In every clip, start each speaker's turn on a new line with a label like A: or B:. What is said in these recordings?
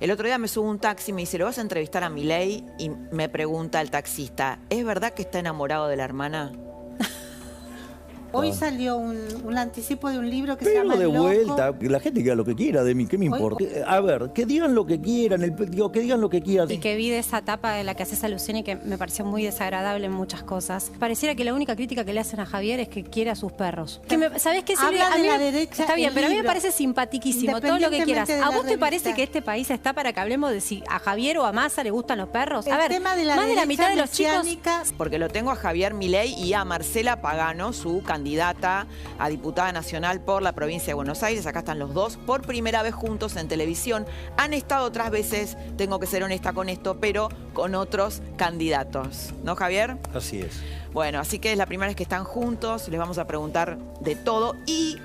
A: El otro día me subo a un taxi y me dice, ¿lo vas a entrevistar a Milei? Y me pregunta el taxista, ¿es verdad que está enamorado de la hermana?
B: Hoy salió un anticipo de un libro que se
C: Pero
B: llama
C: de
B: El Loco.
C: vuelta, que la gente diga lo que quiera de mí, ¿qué me importa? A ver, que digan lo que quieran, que digan lo que quieran.
D: Y que vi de esa etapa de la que haces alusión y que me pareció muy desagradable en muchas cosas. Pareciera que la única crítica que le hacen a Javier es que quiere a sus perros. ¿Sabés qué, Silvia?
B: Habla
D: A
B: de
D: mí
B: la
D: me-
B: derecha,
D: Está bien,
B: el
D: pero a mí me
B: libro.
D: parece simpaticísimo todo lo que quieras.
B: Independientemente de
D: ¿A
B: la
D: vos te parece
B: revista.
D: que este país está para que hablemos de si a Javier o a Massa le gustan los perros? A
B: El
D: ver,
B: tema de la
D: más de la
B: derecha
D: mitad de los chicos...
B: mesiánica.
A: Porque lo tengo a Javier Milei y a Marcela Pagano, su candidata a diputada nacional por la provincia de Buenos Aires. Acá están los dos, por primera vez juntos en televisión. Han estado otras veces, tengo que ser honesta con esto, pero con otros candidatos. ¿No, Javier?
C: Así es.
A: Bueno, así que es la primera vez que están juntos, les vamos a preguntar de todo y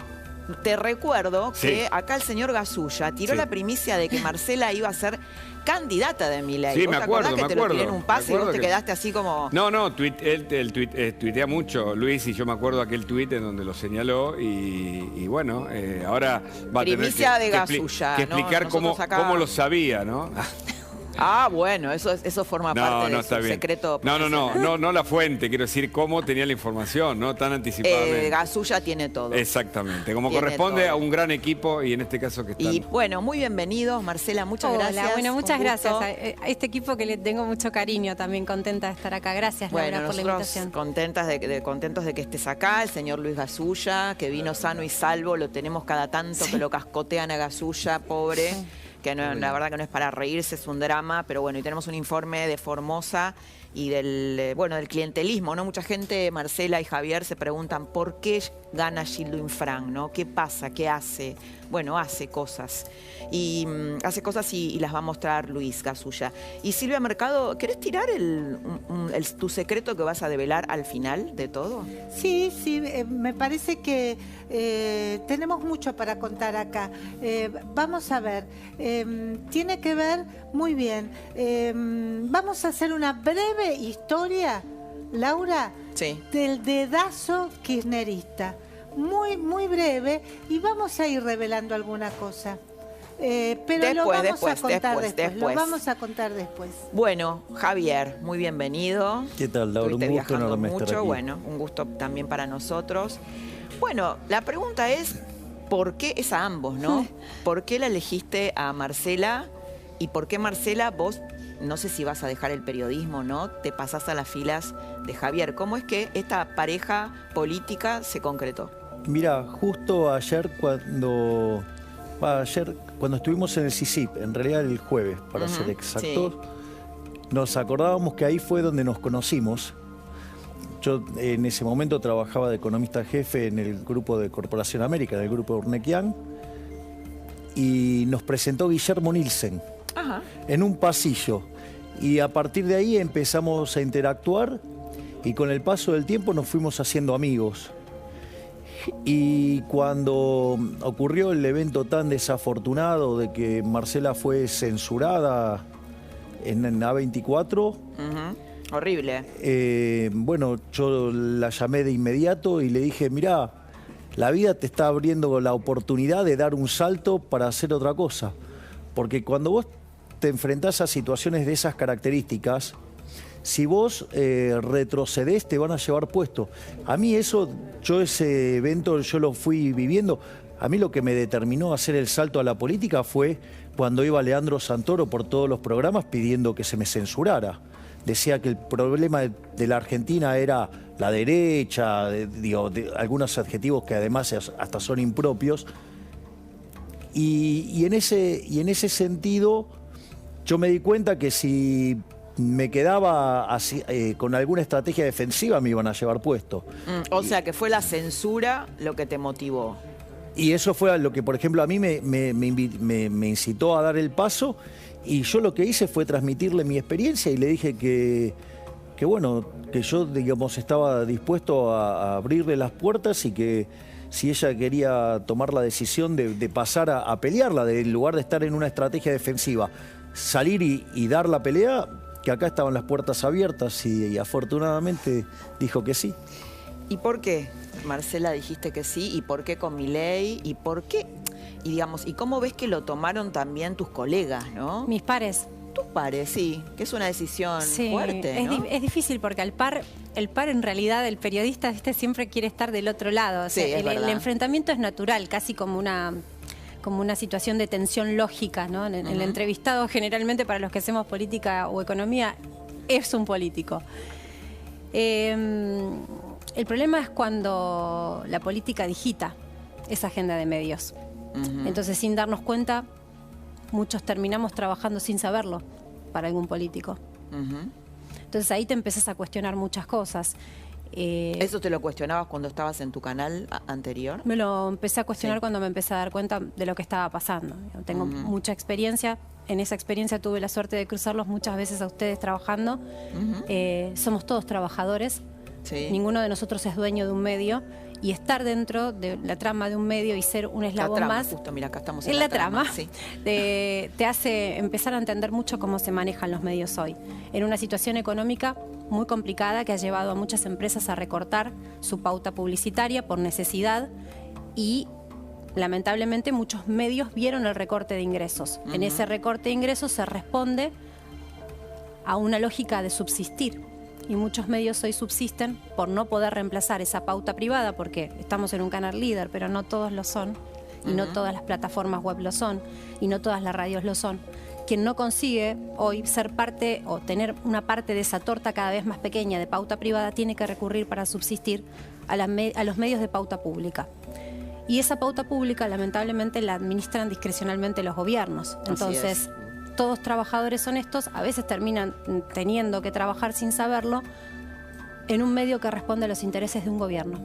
A: te recuerdo que acá el señor Gasulla tiró la primicia de que Marcela iba a ser candidata de Milei.
E: Sí,
A: ¿Vos
E: me
A: te
E: acuerdo,
A: acordás que te lo tiré en un pase y vos te quedaste así como...
E: No, él tuitea mucho, Luis, y yo me acuerdo aquel tuit en donde lo señaló y bueno, ahora va a tener
A: Primicia de
E: que
A: Gasulla,
E: que
A: ¿no?
E: explicar
A: Nosotros acá-
E: cómo lo sabía, ¿no?
A: Ah, bueno, eso forma parte de su secreto.
E: No la fuente, quiero decir cómo tenía la información, no tan anticipadamente.
A: Gasulla tiene todo.
E: Exactamente, como
A: Tiene
E: corresponde
A: todo.
E: a un gran equipo y en este caso que están...
A: Y bueno, muy bienvenidos, Marcela, muchas gracias.
D: Bueno, muchas
A: Un gusto.
D: gracias a este equipo que le tengo mucho cariño, también contenta de estar acá. Gracias,
A: Bueno,
D: Laura, por la
A: nosotros
D: invitación.
A: contentos de que estés acá, el señor Luis Gasulla, que vino sano y salvo, lo tenemos cada tanto que lo cascotean a Gasulla, pobre. Que no, la verdad que no es para reírse, es un drama, pero bueno, y tenemos un informe de Formosa y del clientelismo, ¿no? Mucha gente, Marcela y Javier, se preguntan por qué gana Gildo Infran, ¿no? ¿Qué pasa? ¿Qué hace? Bueno, hace cosas. Y y las va a mostrar Luis Gasulla. Y Silvia Mercado, ¿querés tirar tu secreto que vas a develar al final de todo?
B: Sí, me parece que tenemos mucho para contar acá. Vamos a ver, tiene que ver muy bien. Vamos a hacer una breve historia, Laura, del dedazo kirchnerista. Muy, muy breve, y vamos a ir revelando alguna cosa. Pero lo vamos a contar después. Lo vamos a contar después.
A: Bueno, Javier, muy bienvenido.
C: ¿Qué tal, Laura?
A: Estuviste
C: Un gusto
A: viajando
C: enorme estar
A: mucho.
C: aquí.
A: Bueno, un gusto también para nosotros. Bueno, la pregunta es, ¿por qué es a ambos, no? ¿Por qué la elegiste a Marcela? ¿Y por qué, Marcela, vos, no sé si vas a dejar el periodismo, ¿no? Te pasás a las filas de Javier. ¿Cómo es que esta pareja política se concretó?
C: Mira, justo ayer cuando estuvimos en el CICIP, en realidad el jueves, para ser exactos, nos acordábamos que ahí fue donde nos conocimos. Yo en ese momento trabajaba de economista jefe en el grupo de Corporación América, en el grupo Urnequian, y nos presentó Guillermo Nielsen en un pasillo. Y a partir de ahí empezamos a interactuar y con el paso del tiempo nos fuimos haciendo amigos. Y cuando ocurrió el evento tan desafortunado de que Marcela fue censurada en A24,
A: horrible.
C: Bueno, yo la llamé de inmediato y le dije, mirá, la vida te está abriendo la oportunidad de dar un salto para hacer otra cosa. Porque cuando vos te enfrentás a situaciones de esas características, si vos retrocedés, te van a llevar puesto. A mí ese evento yo lo fui viviendo. A mí lo que me determinó a hacer el salto a la política fue cuando iba Leandro Santoro por todos los programas pidiendo que se me censurara. Decía que el problema de la Argentina era la derecha, algunos adjetivos que además hasta son impropios. Y en ese sentido yo me di cuenta que si me quedaba así, con alguna estrategia defensiva me iban a llevar puesto.
A: O sea que fue la censura lo que te motivó.
C: Y eso fue lo que, por ejemplo, a mí me incitó a dar el paso, y yo lo que hice fue transmitirle mi experiencia y le dije que bueno, que yo, digamos, estaba dispuesto a abrirle las puertas y que si ella quería tomar la decisión de pasar a pelearla, en lugar de estar en una estrategia defensiva, salir y dar la pelea, que acá estaban las puertas abiertas, y afortunadamente dijo que sí.
A: ¿Y por qué, Marcela, dijiste que sí? ¿Y por qué con Milei? ¿Y por qué Y digamos, ¿y cómo ves que lo tomaron también tus colegas, no?
D: Mis pares.
A: Tus pares, sí, que es una decisión fuerte, ¿no?
D: Es difícil porque el par en realidad, el periodista, ¿viste? Siempre quiere estar del otro lado. O sea,
A: Sí, es verdad.
D: el enfrentamiento es natural, casi como una situación de tensión lógica, ¿no? El entrevistado generalmente, para los que hacemos política o economía, es un político. El problema es cuando la política digita esa agenda de medios. Entonces, sin darnos cuenta, muchos terminamos trabajando sin saberlo para algún político. Entonces ahí te empezás a cuestionar muchas cosas.
A: ¿Eso te lo cuestionabas cuando estabas en tu canal anterior?
D: Me lo empecé a cuestionar cuando me empecé a dar cuenta de lo que estaba pasando. Tengo mucha experiencia. En esa experiencia tuve la suerte de cruzarlos muchas veces a ustedes trabajando. Somos todos trabajadores.
A: Sí.
D: Ninguno de nosotros es dueño de un medio. Y estar dentro de la trama de un medio y ser un eslabón más...
A: Justo, mira, acá estamos
D: en la trama.
A: Sí.
D: Te hace empezar a entender mucho cómo se manejan los medios hoy. En una situación económica muy complicada que ha llevado a muchas empresas a recortar su pauta publicitaria por necesidad y lamentablemente muchos medios vieron el recorte de ingresos. En ese recorte de ingresos se responde a una lógica de subsistir. Y muchos medios hoy subsisten por no poder reemplazar esa pauta privada, porque estamos en un canal líder, pero no todos lo son, y no todas las plataformas web lo son, y no todas las radios lo son. Quien no consigue hoy ser parte o tener una parte de esa torta cada vez más pequeña de pauta privada tiene que recurrir para subsistir a los medios de pauta pública. Y esa pauta pública lamentablemente la administran discrecionalmente los gobiernos. Entonces, todos trabajadores honestos a veces terminan teniendo que trabajar sin saberlo en un medio que responde a los intereses de un gobierno.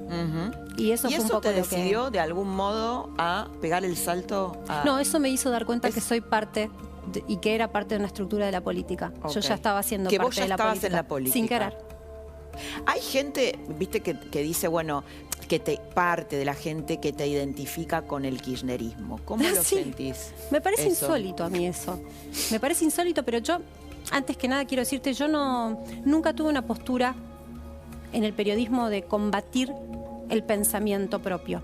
D: Y eso fue un poco
A: te
D: lo que...
A: decidió de algún modo a pegar el salto a...
D: No, eso me hizo dar cuenta que soy parte y que era parte de una estructura de la política. Yo ya estaba siendo
A: que
D: parte
A: vos ya
D: de la
A: estabas
D: política.
A: en la política.
D: Sin querer.
A: Hay gente, viste, que dice, bueno, parte de la gente que te identifica con el kirchnerismo. ¿Cómo lo sentís?
D: Me parece
A: eso?
D: insólito a mí eso. Me parece insólito, pero yo, antes que nada, quiero decirte, yo nunca tuve una postura en el periodismo de combatir el pensamiento propio.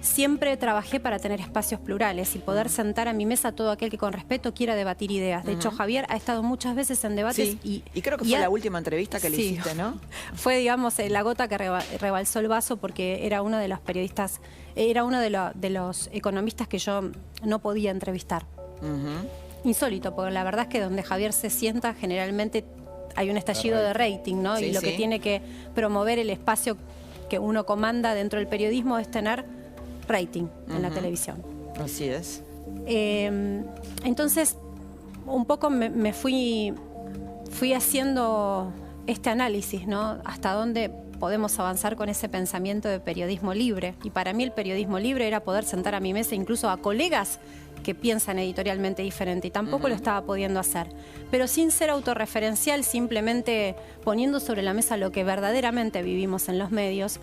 D: Siempre trabajé para tener espacios plurales y poder sentar a mi mesa a todo aquel que con respeto quiera debatir ideas. De hecho, Javier ha estado muchas veces en debates
A: y creo que fue la última entrevista que le hiciste, ¿no?
D: Fue, digamos, la gota que rebalsó el vaso, porque era uno de los periodistas, era uno de los economistas que yo no podía entrevistar. Insólito, porque la verdad es que donde Javier se sienta generalmente hay un estallido de rating, ¿no? Y lo que tiene que promover el espacio que uno comanda dentro del periodismo es tener rating en la televisión.
A: Así es.
D: Entonces, un poco me fui haciendo este análisis, ¿no? Hasta dónde podemos avanzar con ese pensamiento de periodismo libre. Y para mí el periodismo libre era poder sentar a mi mesa incluso a colegas que piensan editorialmente diferente, y tampoco lo estaba pudiendo hacer. Pero sin ser autorreferencial, simplemente poniendo sobre la mesa lo que verdaderamente vivimos en los medios,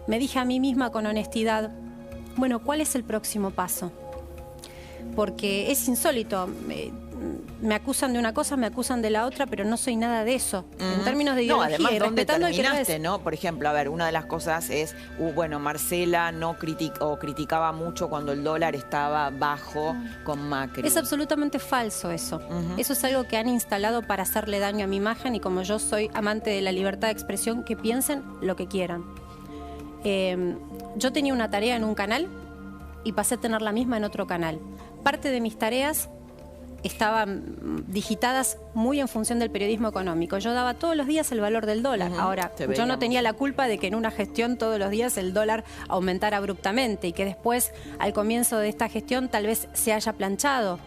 D: me dije a mí misma con honestidad, bueno, ¿cuál es el próximo paso? Porque es insólito. Me acusan de una cosa, me acusan de la otra, pero no soy nada de eso. En términos de ideología,
A: además,
D: y
A: ¿dónde
D: respetando el que no
A: terminaste,
D: es.
A: no? Por ejemplo, a ver, una de las cosas es, bueno, Marcela criticaba mucho cuando el dólar estaba bajo con Macri.
D: Es absolutamente falso eso. Eso es algo que han instalado para hacerle daño a mi imagen, y como yo soy amante de la libertad de expresión, que piensen lo que quieran. Yo tenía una tarea en un canal y pasé a tener la misma en otro canal. Parte de mis tareas estaban digitadas muy en función del periodismo económico. Yo daba todos los días el valor del dólar. Ahora, yo no tenía la culpa de que en una gestión todos los días el dólar aumentara abruptamente y que después, al comienzo de esta gestión, tal vez se haya planchado.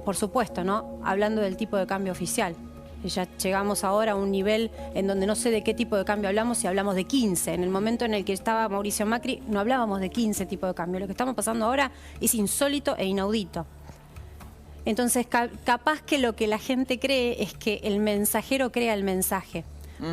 D: Por supuesto, ¿no? Hablando del tipo de cambio oficial. Ya llegamos ahora a un nivel en donde no sé de qué tipo de cambio hablamos, si hablamos de 15. En el momento en el que estaba Mauricio Macri no hablábamos de 15 tipos de cambio. Lo que estamos pasando ahora es insólito e inaudito. Entonces, capaz que lo que la gente cree es que el mensajero crea el mensaje.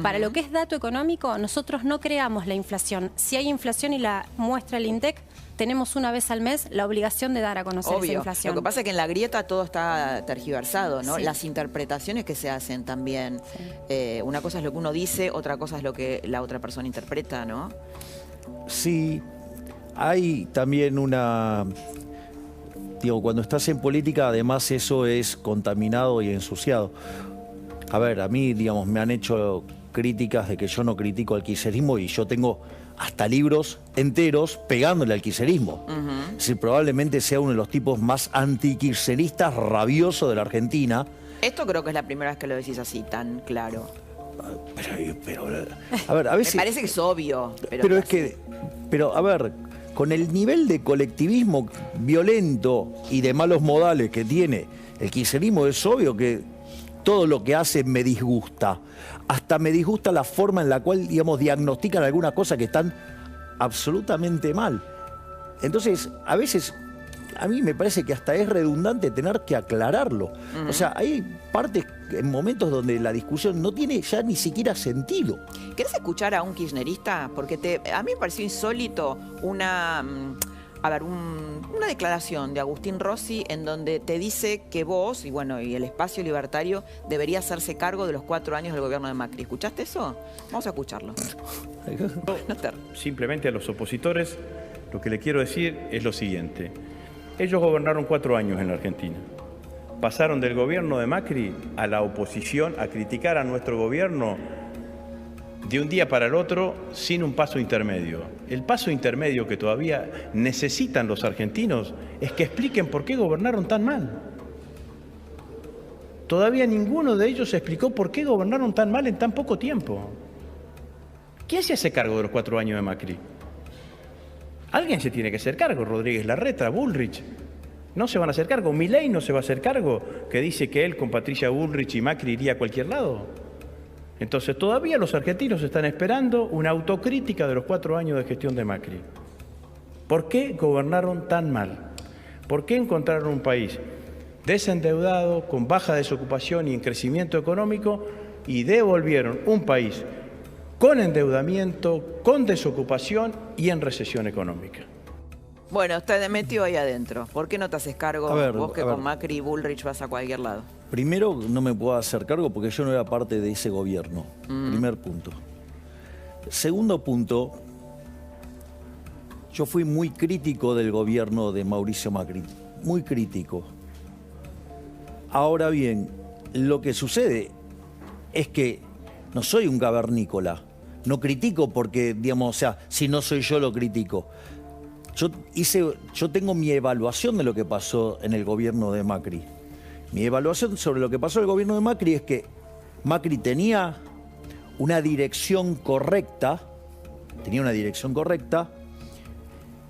D: Para lo que es dato económico, nosotros no creamos la inflación. Si hay inflación y la muestra el INDEC, tenemos una vez al mes la obligación de dar a conocer esa inflación.
A: Lo que pasa es que en la grieta todo está tergiversado, ¿no?
D: Sí.
A: Las interpretaciones que se hacen también. Sí. Una cosa es lo que uno dice, otra cosa es lo que la otra persona interpreta, ¿no?
C: Sí, hay también una digo, cuando estás en política, además eso es contaminado y ensuciado. A ver, a mí, digamos, me han hecho críticas de que yo no critico al kirchnerismo y yo tengo hasta libros enteros pegándole al kirchnerismo. Es decir, probablemente sea uno de los tipos más antikirchneristas rabiosos de la Argentina.
A: Esto creo que es la primera vez que lo decís así, tan claro.
C: Pero a ver, a veces...
A: Me parece que es obvio.
C: Pero a ver, con el nivel de colectivismo violento y de malos modales que tiene el kirchnerismo, es obvio que todo lo que hace me disgusta. Hasta me disgusta la forma en la cual, digamos, diagnostican algunas cosas que están absolutamente mal. Entonces, a veces, a mí me parece que hasta es redundante tener que aclararlo. O sea, hay partes, en momentos donde la discusión no tiene ya ni siquiera sentido.
A: ¿Querés escuchar a un kirchnerista? Porque a mí me pareció insólito una declaración de Agustín Rossi en donde te dice que vos, y bueno, y el espacio libertario debería hacerse cargo de los 4 años del gobierno de Macri. ¿Escuchaste eso? Vamos a escucharlo.
F: Simplemente a los opositores lo que le quiero decir es lo siguiente. Ellos gobernaron 4 años en la Argentina. Pasaron del gobierno de Macri a la oposición, a criticar a nuestro gobierno de un día para el otro sin un paso intermedio. El paso intermedio que todavía necesitan los argentinos es que expliquen por qué gobernaron tan mal. Todavía ninguno de ellos explicó por qué gobernaron tan mal en tan poco tiempo. ¿Quién se hace cargo de los 4 años de Macri? Alguien se tiene que hacer cargo. Rodríguez Larreta, Bullrich. No se van a hacer cargo. Milei no se va a hacer cargo, que dice que él con Patricia Bullrich y Macri iría a cualquier lado. Entonces todavía los argentinos están esperando una autocrítica de los 4 años de gestión de Macri. ¿Por qué gobernaron tan mal? ¿Por qué encontraron un país desendeudado, con baja desocupación y en crecimiento económico, y devolvieron un país con endeudamiento, con desocupación y en recesión económica?
A: Bueno, usted metió ahí adentro. ¿Por qué no te haces cargo vos que con Macri y Bullrich vas a cualquier lado?
C: Primero, no me puedo hacer cargo porque yo no era parte de ese gobierno. Primer punto. Segundo punto, yo fui muy crítico del gobierno de Mauricio Macri. Muy crítico. Ahora bien, lo que sucede es que no soy un cavernícola. No critico porque, digamos, o sea, si no soy yo lo critico. Yo tengo mi evaluación de lo que pasó en el gobierno de Macri. Mi evaluación sobre lo que pasó en el gobierno de Macri es que Macri tenía una dirección correcta,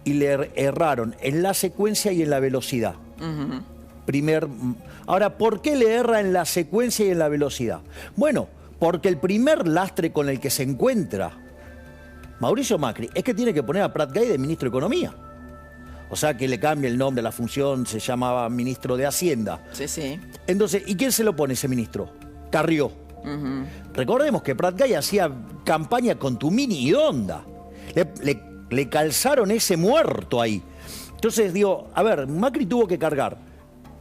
C: y le erraron en la secuencia y en la velocidad. Ahora, ¿por qué le erra en la secuencia y en la velocidad? Bueno, porque el primer lastre con el que se encuentra Mauricio Macri es que tiene que poner a Prat Gay de ministro de Economía. O sea, que le cambie el nombre a la función, se llamaba ministro de Hacienda.
A: Sí, sí.
C: Entonces, ¿y quién se lo pone ese ministro? Carrió. Recordemos que Prat Gay hacía campaña con Tumini y Donda. Le calzaron ese muerto ahí. Entonces, digo, a ver, Macri tuvo que cargar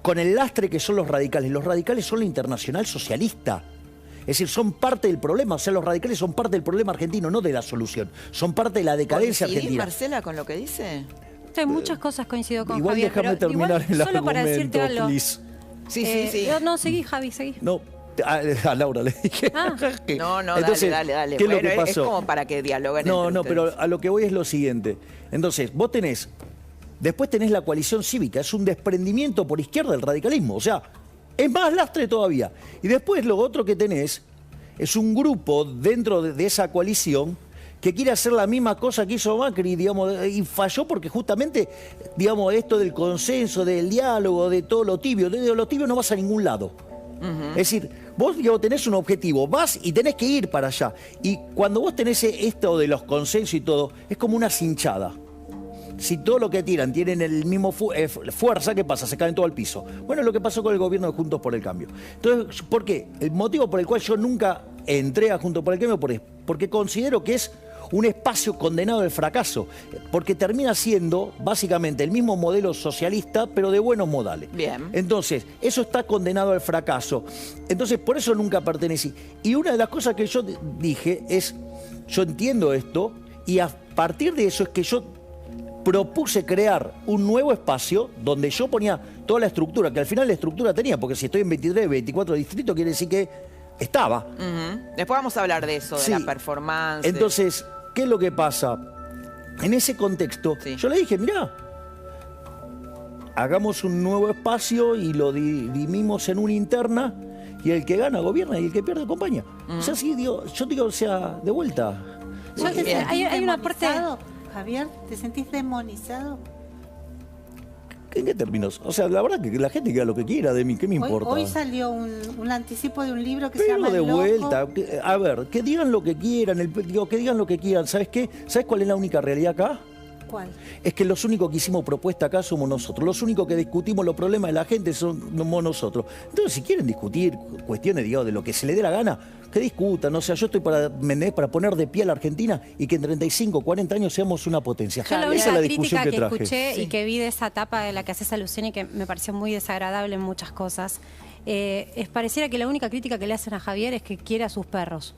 C: con el lastre que son los radicales. Los radicales son la Internacional Socialista. Es decir, son parte del problema. O sea, los radicales son parte del problema argentino, no de la solución. Son parte de la decadencia argentina.
A: Marcela, con lo que dice?
D: Hay muchas cosas coincido con
C: igual
D: Javier.
C: Déjame terminar el
D: solo para decirte
C: argumento,
D: algo.
C: please.
A: Sí.
D: No, seguí, Javi, seguí.
C: No, a Laura le dije.
A: No,
C: Entonces,
A: dale.
C: ¿qué es
A: bueno,
C: lo que pasó?
A: Es como para que dialoguen entre ustedes.
C: Pero a lo que voy es lo siguiente. Entonces, después tenés la coalición cívica, es un desprendimiento por izquierda del radicalismo. O sea, es más lastre todavía. Y después lo otro que tenés es un grupo dentro de esa coalición que quiere hacer la misma cosa que hizo Macri, digamos, y falló porque justamente, digamos, esto del consenso, del diálogo, de todo lo tibio no vas a ningún lado. Es decir, vos, digamos, tenés un objetivo, vas y tenés que ir para allá. Y cuando vos tenés esto de los consensos y todo, es como una cinchada. Si todo lo que tiran tienen el mismo fuerza, ¿qué pasa? Se caen todo al piso. Bueno, es lo que pasó con el gobierno de Juntos por el Cambio. Entonces, ¿por qué? El motivo por el cual yo nunca entré a Juntos por el Cambio porque considero que es un espacio condenado al fracaso, porque termina siendo básicamente el mismo modelo socialista, pero de buenos modales.
A: Bien.
C: Entonces, eso está condenado al fracaso. Entonces, por eso nunca pertenecí. Y una de las cosas que yo dije es, yo entiendo esto, y a partir de eso es que yo propuse crear un nuevo espacio donde yo ponía toda la estructura, que al final la estructura tenía, porque si estoy en 23, 24 distritos, quiere decir que estaba.
A: Después vamos a hablar de eso, de la performance.
C: Entonces, ¿qué es lo que pasa? En ese contexto, yo le dije, mirá, hagamos un nuevo espacio y lo dividimos en una interna, y el que gana gobierna y el que pierde acompaña. O sea, sí, digo, yo digo, o sea, de vuelta.
B: Hay una parte... Javier, ¿te sentís demonizado?
C: ¿En qué términos? O sea, la verdad que la gente que haga lo que quiera de mí, ¿qué me importa?
B: Hoy salió un anticipo de un libro que se llama
C: Pero de
B: El Loco.
C: vuelta, a ver, que digan lo que quieran, que digan lo que quieran. ¿Sabes qué? ¿Sabes cuál es la única realidad acá?
B: ¿Cuál?
C: Es que los únicos que hicimos propuesta acá somos nosotros. Los únicos que discutimos los problemas de la gente somos nosotros. Entonces, si quieren discutir cuestiones, digamos, de lo que se le dé la gana, que discutan. O sea, yo estoy para poner de pie a la Argentina y que en 35, 40 años seamos una potencia.
D: Yo la
C: Esa
D: única
C: es la
D: crítica
C: discusión
D: que
C: traje.
D: escuché y que vi de esa etapa de la que haces alusión y que me pareció muy desagradable en muchas cosas, pareciera que la única crítica que le hacen a Javier es que quiere a sus perros.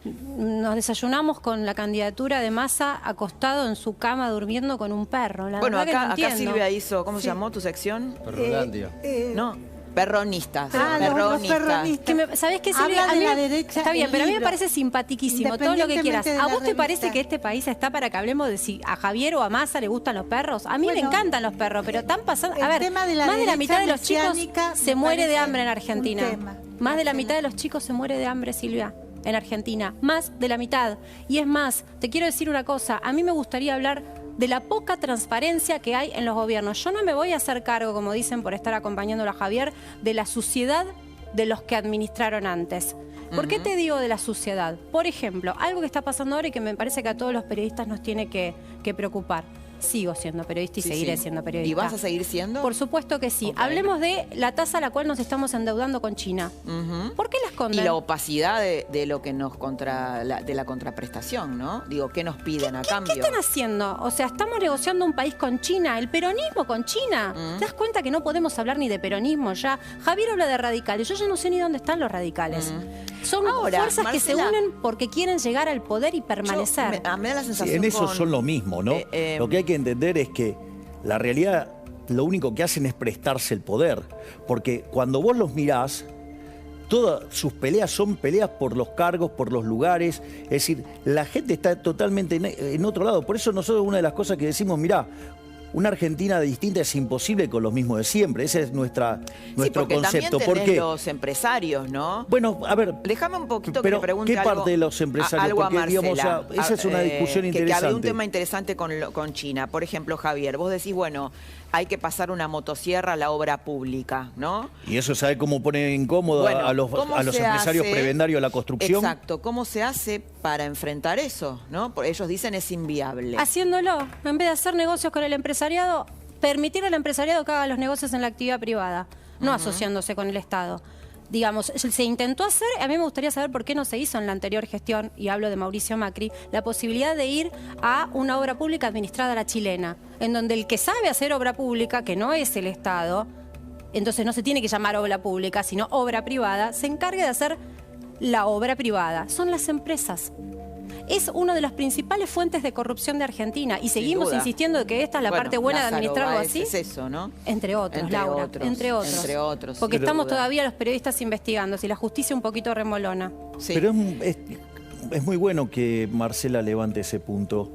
D: Nos desayunamos con la candidatura de Massa acostado en su cama durmiendo con un perro.
A: Bueno,
D: acá
A: Silvia hizo, ¿cómo se llamó tu sección?
G: Perrolandia.
A: No, perronistas.
D: ¿Sabés qué, Silvia?
B: Habla de la derecha.
D: Está bien, pero a mí me
B: libro.
D: parece simpatiquísimo todo lo que quieras. ¿A vos te parece
B: revista.
D: que este país está para que hablemos de si a Javier o a Massa le gustan los perros? A mí me encantan los perros, pero están pasando... A ver,
B: tema de la
D: más de la
B: derecha
D: mitad de los chicos
B: mesiánica
D: se
B: me
D: muere de
B: parece
D: hambre en
B: un
D: Argentina.
B: tema.
D: Más de la mitad de los chicos se muere de hambre, Silvia. En Argentina, más de la mitad. Y es más, te quiero decir una cosa, a mí me gustaría hablar de la poca transparencia que hay en los gobiernos. Yo no me voy a hacer cargo, como dicen por estar acompañándolo a Javier, de la suciedad de los que administraron antes. ¿Por qué te digo de la suciedad? Por ejemplo, algo que está pasando ahora y que me parece que a todos los periodistas nos tiene que preocupar. Sigo siendo periodista y seguiré siendo periodista.
A: ¿Y vas a seguir siendo?
D: Por supuesto que sí. Hablemos de la tasa a la cual nos estamos endeudando con China. ¿Por qué la esconden?
A: Y la opacidad de lo que nos de la contraprestación, ¿no? Digo, ¿qué nos piden a cambio?
D: ¿Qué están haciendo? O sea, estamos negociando un país con China, el peronismo con China. ¿Te das cuenta que no podemos hablar ni de peronismo ya? Javier habla de radicales. Yo ya no sé ni dónde están los radicales. Son fuerzas que se unen porque quieren llegar al poder y permanecer.
A: Me da la sensación
C: Sí, en eso son lo mismo, ¿no? Lo que hay que entender es que la realidad lo único que hacen es prestarse el poder. Porque cuando vos los mirás, todas sus peleas son peleas por los cargos, por los lugares. Es decir, la gente está totalmente en otro lado. Por eso nosotros una de las cosas que decimos, mirá, una Argentina distinta es imposible con los mismos de siempre. Ese es nuestro concepto.
A: También tenés los empresarios, ¿no?
C: Bueno, a ver...
A: Déjame un poquito
C: pero
A: que le pregunte
C: ¿qué parte de los empresarios?
A: Algo
C: Porque,
A: a Marcela,
C: digamos, esa es una discusión interesante.
A: Que había un tema interesante con China. Por ejemplo, Javier, vos decís, bueno, hay que pasar una motosierra a la obra pública, ¿no?
C: Y eso, ¿sabe cómo pone incómodo a los empresarios prebendarios de la construcción?
A: Exacto. ¿Cómo se hace para enfrentar eso? ¿No? Porque ellos dicen es inviable.
D: Haciéndolo. En vez de hacer negocios con el empresariado, permitir al empresariado que haga los negocios en la actividad privada, no asociándose con el Estado. Digamos, se intentó hacer, a mí me gustaría saber por qué no se hizo en la anterior gestión, y hablo de Mauricio Macri, la posibilidad de ir a una obra pública administrada a la chilena, en donde el que sabe hacer obra pública, que no es el Estado, entonces no se tiene que llamar obra pública, sino obra privada, se encargue de hacer la obra privada. Son las empresas. Es una de las principales fuentes de corrupción de Argentina y seguimos insistiendo de que esta es la parte buena de administrar algo así.
A: Es eso, ¿no?
D: Entre otros, Laura. Entre otros. Porque estamos todavía los periodistas investigando, si la justicia un poquito remolona.
A: Sí.
C: Pero es muy bueno que Marcela levante ese punto.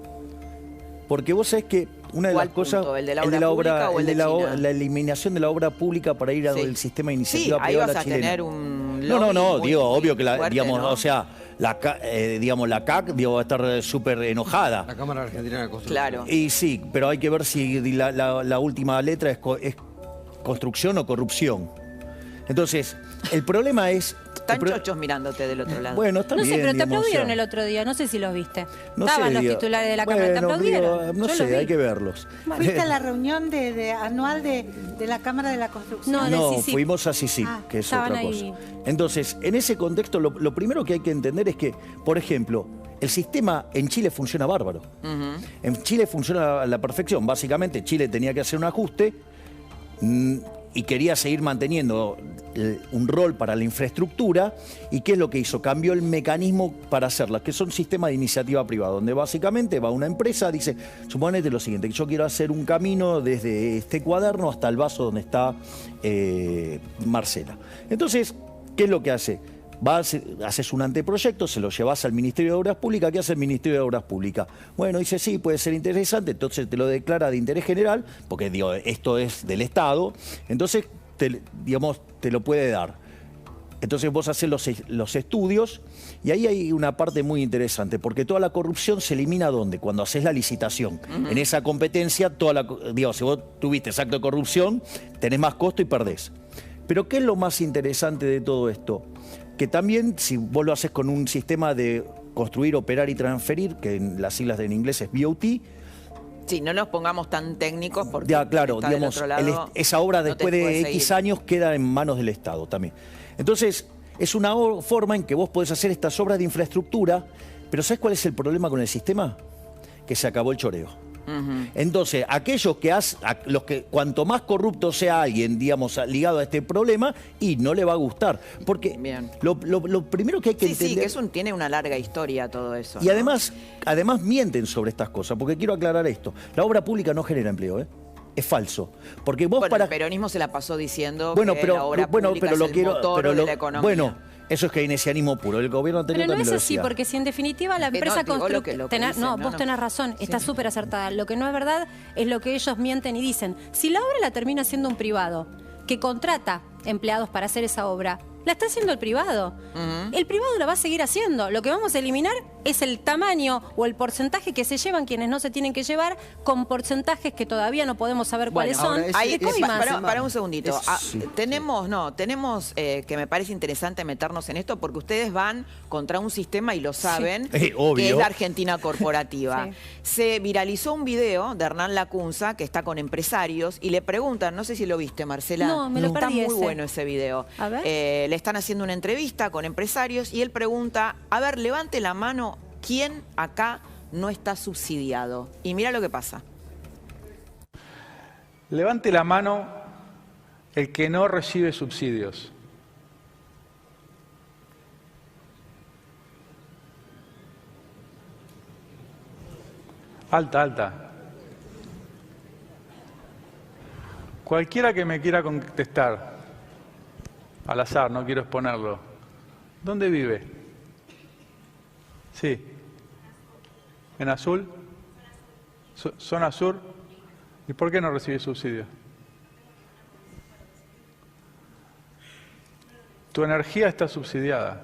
C: Porque vos sabés que una de las cosas...
A: ¿El de la obra pública o el de China?
C: La eliminación de la obra pública para ir al sistema de iniciativa privada chilena.
A: Ahí vas a tener un...
C: No, digo, obvio que digamos,
A: ¿no?
C: o sea... La CAC va a estar súper enojada.
G: La Cámara Argentina de Construcción.
A: Claro.
C: Y sí, pero hay que ver si la última letra es construcción o corrupción. Entonces, el problema es...
A: Están chochos mirándote del otro lado.
C: Bueno, está
D: bien. No sé, pero te aplaudieron
C: el
D: otro día, no sé si los viste.
C: No
D: Estaban
C: sé,
D: los titulares de la Cámara, ¿te aplaudieron?
C: No sé, hay que verlos.
B: ¿Fuiste a la reunión anual de la Cámara de la Construcción?
C: No, fuimos a CICIP, que es otra cosa. Entonces, en ese contexto, lo primero que hay que entender es que, por ejemplo, el sistema en Chile funciona bárbaro. En Chile funciona a la perfección. Básicamente, Chile tenía que hacer un ajuste y quería seguir manteniendo un rol para la infraestructura. ¿Y qué es lo que hizo? Cambió el mecanismo para hacerla, que son sistemas de iniciativa privada, donde básicamente va una empresa, dice, suponete lo siguiente, que yo quiero hacer un camino desde este cuaderno hasta el vaso donde está Marcela. Entonces, ¿qué es lo que hace? Haces un anteproyecto, se lo llevas al Ministerio de Obras Públicas. ¿Qué hace el Ministerio de Obras Públicas? Bueno, dice, sí, puede ser interesante, entonces te lo declara de interés general, porque digo, esto es del Estado, entonces digamos, te lo puede dar. Entonces vos haces los estudios y ahí hay una parte muy interesante, porque toda la corrupción se elimina ¿dónde? Cuando haces la licitación. En esa competencia, digamos, si vos tuviste acto de corrupción, tenés más costo y perdés. Pero ¿qué es lo más interesante de todo esto? Que también, si vos lo haces con un sistema de construir, operar y transferir, que en las siglas en inglés es BOT.
A: Sí, no nos pongamos tan técnicos porque
C: ya, claro,
A: está
C: digamos,
A: del otro lado,
C: esa obra después de X
A: seguir.
C: años queda en manos del Estado también. Entonces, es una forma en que vos podés hacer estas obras de infraestructura, pero ¿sabés cuál es el problema con el sistema? Que se acabó el choreo. Entonces, aquellos que cuanto más corrupto sea alguien, digamos, ligado a este problema, y no le va a gustar. Porque lo primero que hay que entender...
A: Sí, que tiene una larga historia todo eso.
C: Y además mienten sobre estas cosas, porque quiero aclarar esto. La obra pública no genera empleo, ¿eh? Es falso. Porque vos
A: el peronismo se la pasó diciendo
C: que
A: la obra pública es el motor de la economía.
C: Bueno, eso es keynesianismo puro. El gobierno anterior
D: pero no
C: también
D: es así, porque si en definitiva la empresa constructora... No, vos tenés razón, está súper acertada. Lo que no es verdad es lo que ellos mienten y dicen. Si la obra la termina haciendo un privado, que contrata empleados para hacer esa obra, la está haciendo el privado. El privado la va a seguir haciendo. Lo que vamos a eliminar es el tamaño o el porcentaje que se llevan quienes no se tienen que llevar, con porcentajes que todavía no podemos saber cuáles son.
A: Para un segundito. Tenemos que me parece interesante meternos en esto porque ustedes van contra un sistema y lo saben, que es la Argentina corporativa. Sí. Se viralizó un video de Hernán Lacunza que está con empresarios y le preguntan, no sé si lo viste, Marcela.
D: No, me lo perdí.
A: Está muy bueno ese video.
D: A ver.
A: Le están haciendo una entrevista con empresarios y él pregunta, a ver, levante la mano, ¿quién acá no está subsidiado? Y mira lo que pasa.
G: Levante la mano el que no recibe subsidios. Alta, alta. Cualquiera que me quiera contestar, al azar, no quiero exponerlo. ¿Dónde vive? Sí. ¿En azul? ¿Zona sur? ¿Y por qué no recibe subsidio? Tu energía está subsidiada.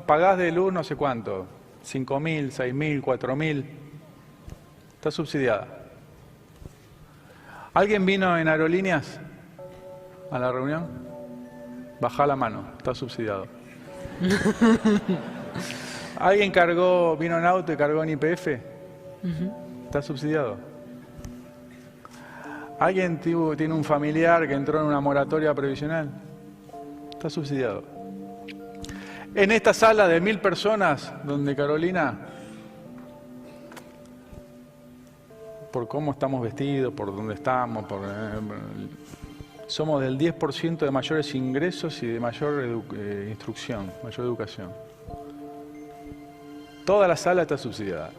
G: ¿Pagás de luz no sé cuánto? 5.000, 6.000, 4.000. Está subsidiada. ¿Alguien vino en aerolíneas a la reunión? Bajá la mano, está subsidiado. ¿Alguien vino en auto y cargó en YPF? Está subsidiado. ¿Alguien tiene un familiar que entró en una moratoria previsional? Está subsidiado. En esta sala de 1.000 personas, donde Carolina, por cómo estamos vestidos, por dónde estamos, somos del 10% de mayores ingresos y de mayor instrucción, mayor educación. Toda la sala está subsidiada.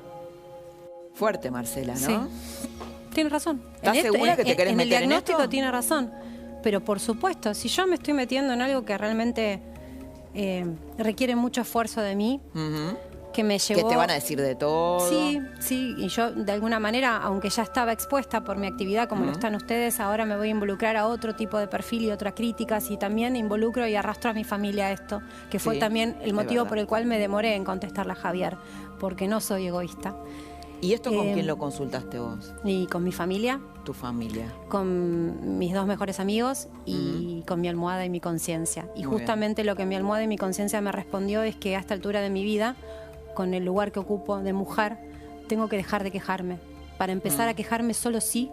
A: Fuerte, Marcela, ¿no?
D: Sí. Tienes razón.
A: ¿Estás segura que te querés meter en esto?
D: En el diagnóstico tiene razón. Pero por supuesto, si yo me estoy metiendo en algo que realmente requiere mucho esfuerzo de mí, que me llevó...
A: Que te van a decir de todo.
D: Sí, sí, y yo de alguna manera, aunque ya estaba expuesta por mi actividad como lo están ustedes, ahora me voy a involucrar a otro tipo de perfil y otras críticas, y también involucro y arrastro a mi familia a esto, que fue también el motivo por el cual me demoré en contestarle a Javier, porque no soy egoísta.
A: ¿Y esto con quién lo consultaste vos?
D: Y con mi familia.
A: Tu familia.
D: Con mis dos mejores amigos y con mi almohada y mi conciencia. Y justamente lo que mi almohada y mi conciencia me respondió es que a esta altura de mi vida, con el lugar que ocupo de mujer, tengo que dejar de quejarme. Para empezar a quejarme solo si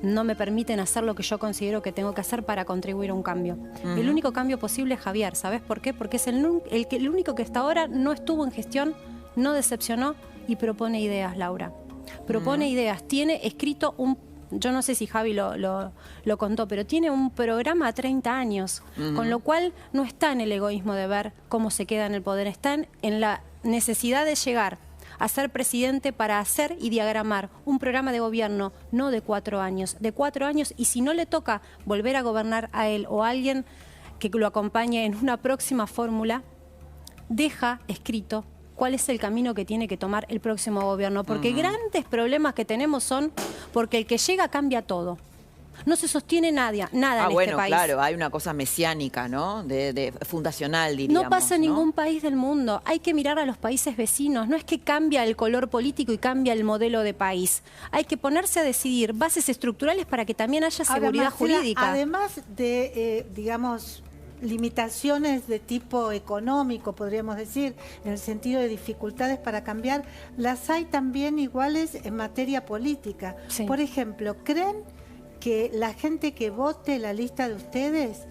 D: no me permiten hacer lo que yo considero que tengo que hacer para contribuir a un cambio. El único cambio posible es Javier. ¿Sabes por qué? Porque es el único que hasta ahora no estuvo en gestión, no decepcionó y propone ideas, Laura. Propone ideas. Tiene escrito yo no sé si Javi lo contó, pero tiene un programa a 30 años, con lo cual no está en el egoísmo de ver cómo se queda en el poder, está en la necesidad de llegar a ser presidente para hacer y diagramar un programa de gobierno no de 4 años, de 4 años, y si no le toca volver a gobernar a él o a alguien que lo acompañe en una próxima fórmula, deja escrito cuál es el camino que tiene que tomar el próximo gobierno, porque grandes problemas que tenemos son porque el que llega cambia todo. No se sostiene nada en este país.
A: Claro, hay una cosa mesiánica, ¿no? De fundacional, diríamos.
D: No pasa en ningún país del mundo. Hay que mirar a los países vecinos. No es que cambia el color político y cambia el modelo de país. Hay que ponerse a decidir bases estructurales para que también haya seguridad jurídica.
B: Además de, digamos, limitaciones de tipo económico, podríamos decir, en el sentido de dificultades para cambiar, las hay también iguales en materia política.
D: Sí.
B: Por ejemplo, ¿creen que la gente que vote la lista de ustedes,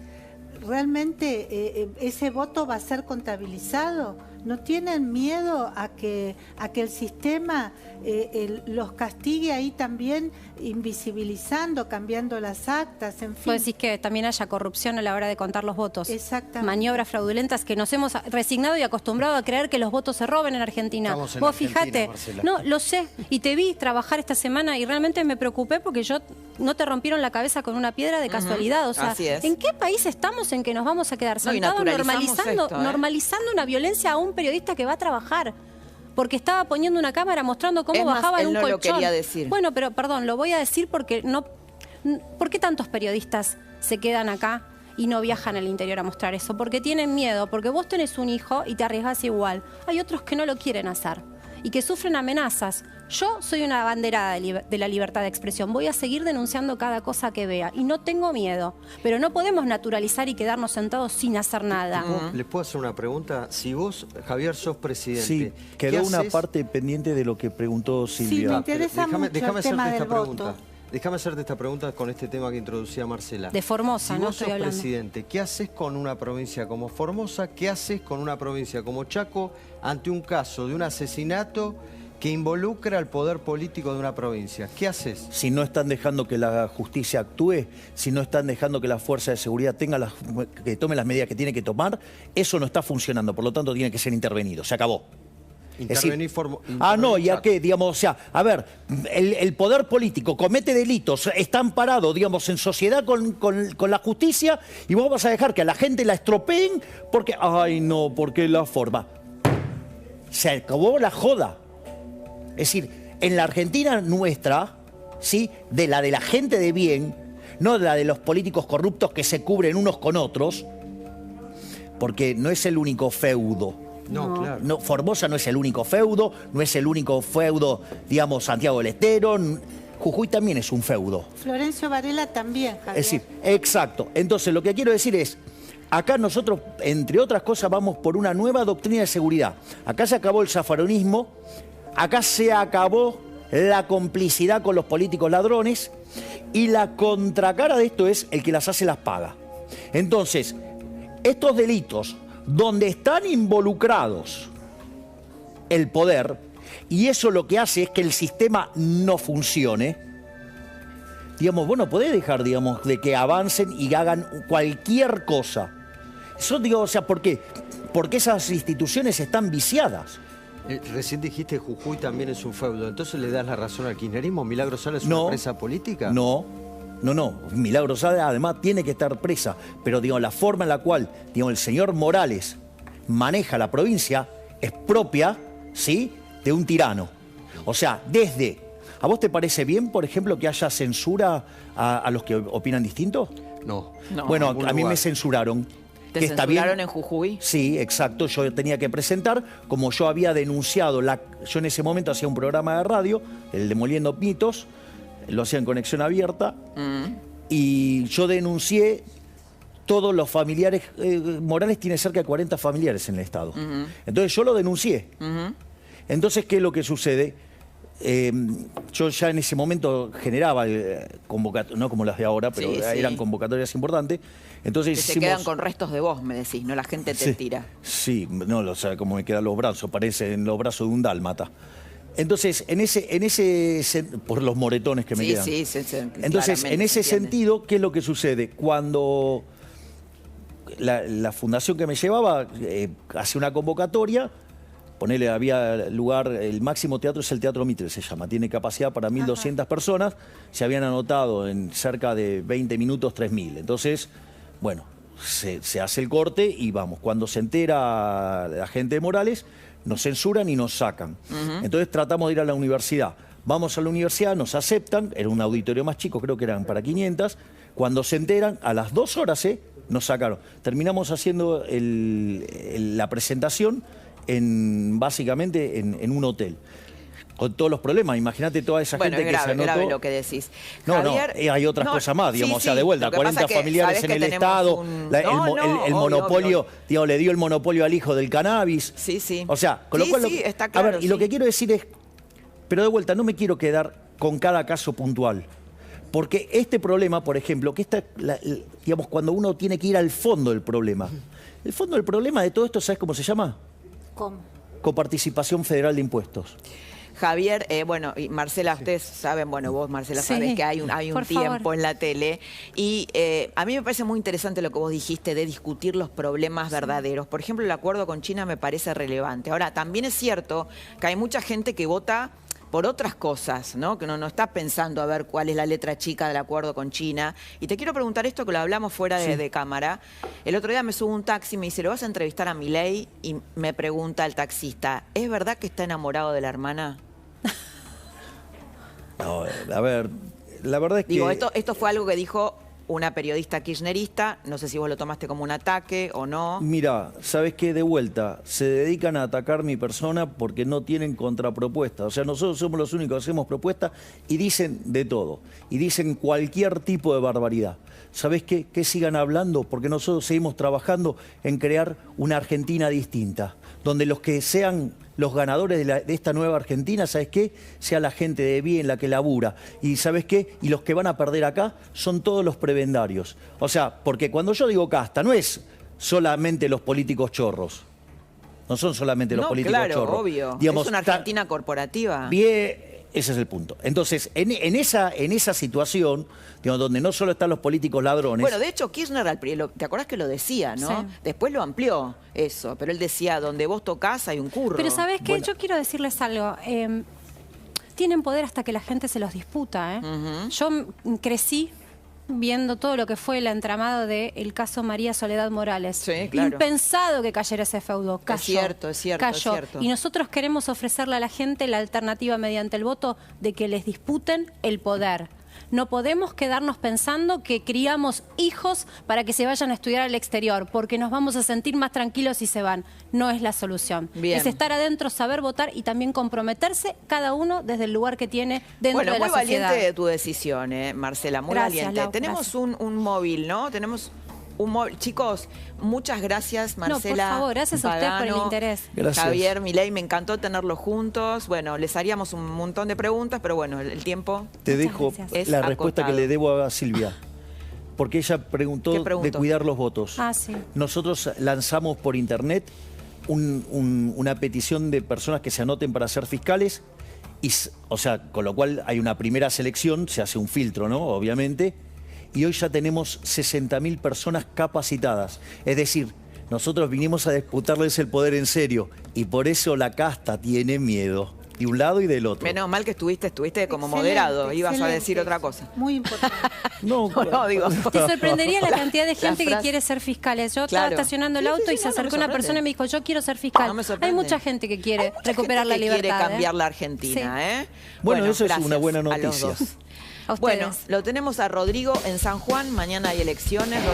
B: realmente ese voto va a ser contabilizado? ¿No tienen miedo a que el sistema los castigue ahí también, invisibilizando, cambiando las actas, en fin?
D: Vos decís que también haya corrupción a la hora de contar los votos.
B: Exactamente.
D: Maniobras fraudulentas que nos hemos resignado y acostumbrado a creer que los votos se roben en Argentina.
C: Estamos en
D: Vos
C: Argentina,
D: fijate,
C: Marcela.
D: no, lo sé, y te vi trabajar esta semana y realmente me preocupé porque no te rompieron la cabeza con una piedra de casualidad. O sea,
A: Así es.
D: ¿en qué país estamos en que nos vamos a quedar
A: No, y
D: sentados
A: naturalizamos esto, ¿eh?
D: normalizando una violencia a un periodista que va a trabajar? Porque estaba poniendo una cámara mostrando cómo
A: Es más,
D: bajaba en
A: él
D: un
A: no
D: colchón.
A: lo quería decir.
D: Bueno, pero perdón, lo voy a decir porque no. ¿Por qué tantos periodistas se quedan acá y no viajan al interior a mostrar eso? Porque tienen miedo, porque vos tenés un hijo y te arriesgás igual. Hay otros que no lo quieren hacer y que sufren amenazas. Yo soy una abanderada de la libertad de expresión. Voy a seguir denunciando cada cosa que vea y no tengo miedo. Pero no podemos naturalizar y quedarnos sentados sin hacer nada.
H: ¿Les puedo hacer una pregunta? Si vos, Javier, sos presidente...
C: Sí,
H: ¿qué
C: quedó una
H: haces?
C: parte pendiente de lo que preguntó
B: Sí, me
C: Silvia.
B: interesa mucho el tema
H: hacerte
B: del
H: esta
B: voto.
H: pregunta. Déjame hacerte esta pregunta con este tema que introducía Marcela.
D: De Formosa,
H: si
D: no
H: vos
D: estoy
H: sos
D: hablando.
H: presidente, ¿qué haces con una provincia como Formosa? ¿Qué haces con una provincia como Chaco ante un caso de un asesinato que involucra al poder político de una provincia? ¿Qué haces?
C: Si no están dejando que la justicia actúe, si no están dejando que la fuerza de seguridad que tome las medidas que tiene que tomar, eso no está funcionando, por lo tanto tiene que ser intervenido, se acabó.
H: Intervenir
C: no, ¿y a
H: Chaco.
C: qué? Digamos, o sea, a ver, el poder político comete delitos, está amparado, digamos, en sociedad con la justicia, y vos vas a dejar que a la gente la estropeen porque, ay no, porque la forma. Se acabó la joda. Es decir, en la Argentina nuestra, ¿sí?, de la gente de bien, no de la de los políticos corruptos que se cubren unos con otros, porque no es el único feudo.
H: No, claro.
C: No, Formosa no es el único feudo, no es el único feudo, digamos, Santiago del Estero. Jujuy también es un feudo.
B: Florencio Varela también, Javier.
C: Es decir, exacto. Entonces, lo que quiero decir es, acá nosotros, entre otras cosas, vamos por una nueva doctrina de seguridad. Acá se acabó el zafaronismo, acá se acabó la complicidad con los políticos ladrones, y la contracara de esto es el que las hace las paga. Entonces, estos delitos donde están involucrados el poder, y eso lo que hace es que el sistema no funcione, digamos, vos no podés dejar, digamos, de que avancen y hagan cualquier cosa. Eso digo, o sea, ¿por qué? Porque esas instituciones están viciadas.
H: Recién dijiste Jujuy también es un feudo, entonces le das la razón al kirchnerismo. ¿Milagro Sala es
C: No.
H: una presa política?
C: No. Milagro Sala además tiene que estar presa, pero digo, la forma en la cual, digo, el señor Morales maneja la provincia es propia, ¿sí?, de un tirano. O sea, desde... ¿A vos te parece bien, por ejemplo, que haya censura a los que opinan distinto?
H: No.
A: No.
C: Bueno,
H: en ningún
C: a mí me
H: lugar.
C: censuraron.
A: ¿Te
C: que está bien.
A: censuraron en Jujuy?
C: Sí, exacto. Yo tenía que presentar, como yo había denunciado, yo en ese momento hacía un programa de radio, el Demoliendo Mitos, lo hacía en conexión abierta, y yo denuncié todos los familiares. Morales tiene cerca de 40 familiares en el Estado. Entonces yo lo denuncié. Entonces, ¿qué es lo que sucede? Yo ya en ese momento generaba convocatorias, no como las de ahora, pero
A: Sí, sí.
C: eran convocatorias importantes. Entonces
A: Que se quedan con restos de vos, me decís, no la gente te
C: Sí,
A: tira.
C: Sí, no, o sea, como me quedan los brazos, parecen los brazos de un dálmata. Entonces, por los moretones que me quedan.
A: Sí,
C: entonces, en ese sentido, ¿qué es lo que sucede? Cuando la fundación que me llevaba hace una convocatoria, ponele, había lugar, el máximo teatro es el Teatro Mitre, se llama, tiene capacidad para 1.200 personas, se habían anotado en cerca de 20 minutos 3.000. Entonces, bueno, se hace el corte y vamos, cuando se entera la gente de Morales, nos censuran y nos sacan. Entonces tratamos de ir a la universidad. Vamos a la universidad, nos aceptan, era un auditorio más chico, creo que eran para 500. Cuando se enteran, a las 2 horas nos sacaron. Terminamos haciendo la presentación básicamente en un hotel. Con todos los problemas, imagínate toda esa gente que se anotó.
A: Grave lo que decís.
C: No,
A: Javier,
C: hay otras cosas más, digamos,
A: sí,
C: o sea, de vuelta, 40 familiares en el Estado, el monopolio,
A: obvio.
C: Digamos, le dio el monopolio al hijo del cannabis.
A: Sí.
C: O sea, con lo cual,
A: está claro.
C: a ver, y lo que quiero decir es, pero de vuelta, no me quiero quedar con cada caso puntual. Porque este problema, por ejemplo, que digamos, cuando uno tiene que ir al fondo del problema, el fondo del problema de todo esto, ¿sabes cómo se llama?
B: ¿Cómo?
C: Coparticipación federal de impuestos.
A: Javier, bueno, y Marcela, ustedes saben, bueno, vos, Marcela, sabés que hay un tiempo en la tele. Y a mí me parece muy interesante lo que vos dijiste de discutir los problemas verdaderos. Por ejemplo, el acuerdo con China me parece relevante. Ahora, también es cierto que hay mucha gente que vota por otras cosas, ¿no? Que no está pensando a ver cuál es la letra chica del acuerdo con China. Y te quiero preguntar esto, que lo hablamos fuera de cámara. El otro día me subo a un taxi y me dice, ¿lo vas a entrevistar a Milei? Y me pregunta el taxista, ¿es verdad que está enamorado de la hermana?
C: No, a ver, la verdad es que...
A: Digo, esto fue algo que dijo una periodista kirchnerista, no sé si vos lo tomaste como un ataque o no.
C: Mira, ¿sabes qué? De vuelta, se dedican a atacar mi persona porque no tienen contrapropuesta. O sea, nosotros somos los únicos que hacemos propuestas y dicen de todo. Y dicen cualquier tipo de barbaridad. ¿Sabes qué? Que sigan hablando porque nosotros seguimos trabajando en crear una Argentina distinta. Donde los que sean los ganadores de esta nueva Argentina, ¿sabes qué? Sea la gente de bien, la que labura. Y ¿sabes qué? Y los que van a perder acá son todos los prebendarios. O sea, porque cuando yo digo casta, no es solamente los políticos chorros. No son solamente los políticos chorros.
A: Claro, obvio. Digamos, es una Argentina corporativa.
C: Bien, ese es el punto. Entonces, en esa situación, digamos, donde no solo están los políticos ladrones...
A: Bueno, de hecho, Kirchner, ¿te acordás que lo decía, no? Sí. Después lo amplió eso, pero él decía, donde vos tocás hay un curro.
D: Pero ¿sabés qué? Bueno. Yo quiero decirles algo. Tienen poder hasta que la gente se los disputa, ¿eh? Yo crecí viendo todo lo que fue el entramado del caso María Soledad Morales.
A: Sí, claro.
D: Impensado que cayera ese feudo. Cayó.
A: Es cierto.
D: Y nosotros queremos ofrecerle a la gente la alternativa mediante el voto de que les disputen el poder. No podemos quedarnos pensando que criamos hijos para que se vayan a estudiar al exterior, porque nos vamos a sentir más tranquilos si se van. No es la solución.
A: Bien.
D: Es estar adentro, saber votar y también comprometerse cada uno desde el lugar que tiene dentro de la sociedad.
A: Bueno, muy valiente de tu decisión, Marcela, muy valiente.
D: Lau,
A: tenemos un móvil, ¿no? Tenemos un móvil. Chicos, muchas gracias, Marcela.
D: No, por favor, gracias a usted por el interés.
C: Gracias.
A: Javier, Milei, me encantó tenerlos juntos. Bueno, les haríamos un montón de preguntas, pero bueno, el tiempo
C: te dejo la respuesta que le debo a Silvia. Porque ella preguntó de cuidar los votos.
D: Sí.
C: Nosotros lanzamos por internet una petición de personas que se anoten para ser fiscales. O sea, con lo cual hay una primera selección, se hace un filtro, ¿no? Obviamente. Y hoy ya tenemos 60.000 personas capacitadas. Es decir, nosotros vinimos a disputarles el poder en serio y por eso la casta tiene miedo, de un lado y del otro.
A: Menos mal que estuviste como moderado, ibas a decir otra cosa.
B: Muy importante.
A: No, digo.
D: Te sorprendería la cantidad de gente que quiere ser fiscales. Yo estaba estacionando el auto y se acercó una persona y me dijo, yo quiero ser fiscal.
A: No me sorprende.
D: Hay mucha gente que quiere recuperar la libertad.
A: Quiere cambiar la Argentina,
D: Sí.
C: Bueno, eso es una buena noticia.
A: Bueno, lo tenemos a Rodrigo en San Juan, mañana hay elecciones.